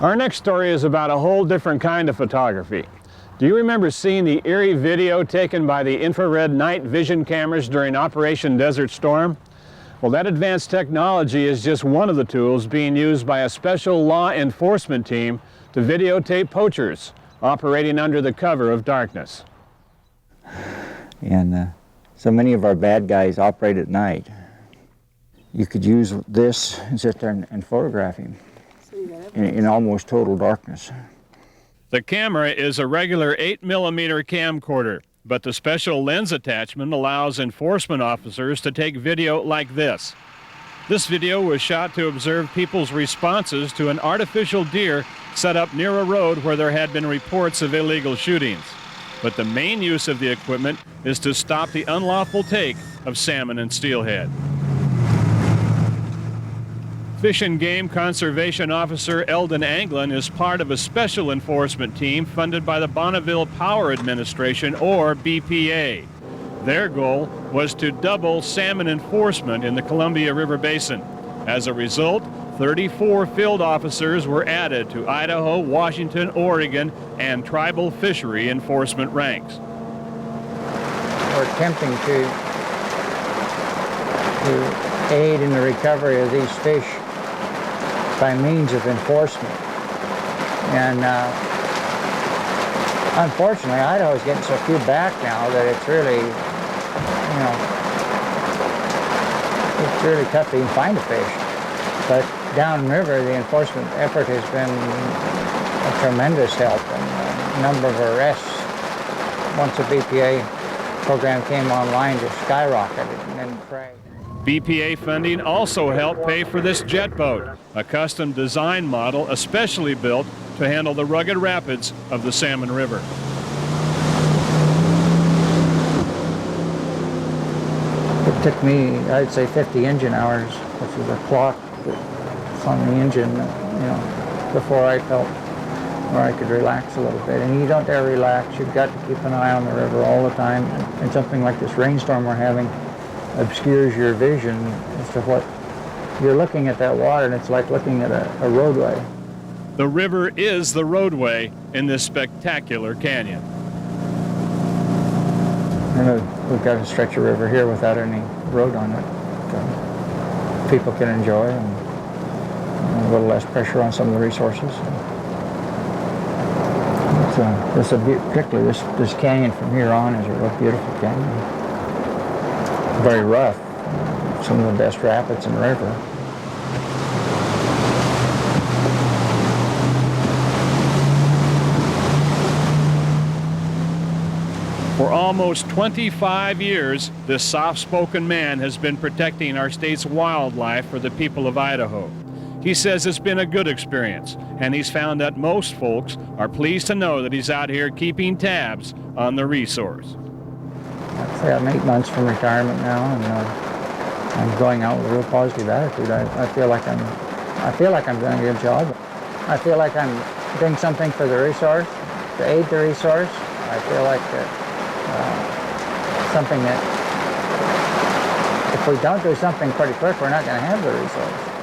Our next story is about a whole different kind of photography. Do you remember seeing the eerie video taken by the infrared night vision cameras during Operation Desert Storm? Well, that advanced technology is just one of the tools being used by a special law enforcement team to videotape poachers operating under the cover of darkness. And so many of our bad guys operate at night. You could use this and sit there and photograph him in almost total darkness. The camera is a regular 8mm camcorder, but the special lens attachment allows enforcement officers to take video like this. This video was shot to observe people's responses to an artificial deer set up near a road where there had been reports of illegal shootings. But the main use of the equipment is to stop the unlawful take of salmon and steelhead. Fish and Game Conservation Officer Eldon Anglin is part of a special enforcement team funded by the Bonneville Power Administration, or BPA. Their goal was to double salmon enforcement in the Columbia River Basin. As a result, 34 field officers were added to Idaho, Washington, Oregon, and tribal fishery enforcement ranks. We're attempting to aid in the recovery of these fish by means of enforcement. And unfortunately, Idaho is getting so few back now that it's really, it's really tough to even find a fish. But downriver, the enforcement effort has been a tremendous help, and the number of arrests once the BPA program came online just skyrocketed and then crashed. BPA funding also helped pay for this jet boat, a custom design model especially built to handle the rugged rapids of the Salmon River. It took me, I'd say, 50 engine hours, which is a clock that's on the engine, before I felt where I could relax a little bit. And you don't dare relax. You've got to keep an eye on the river all the time. And something like this rainstorm we're having obscures your vision as to what you're looking at that water, and it's like looking at a roadway. The river is the roadway in this spectacular canyon. And we've got a stretch of river here without any road on it. So people can enjoy, and a little less pressure on some of the resources. Particularly this canyon from here on is a real beautiful canyon. Very rough, some of the best rapids in the river. For almost 25 years, this soft-spoken man has been protecting our state's wildlife for the people of Idaho. He says it's been a good experience, and he's found that most folks are pleased to know that he's out here keeping tabs on the resource. I'd say I'm 8 months from retirement now, and I'm going out with a real positive attitude. I feel like I'm doing a good job. I feel like I'm doing something for the resource, to aid the resource. I feel like something that if we don't do something pretty quick, we're not going to have the resource.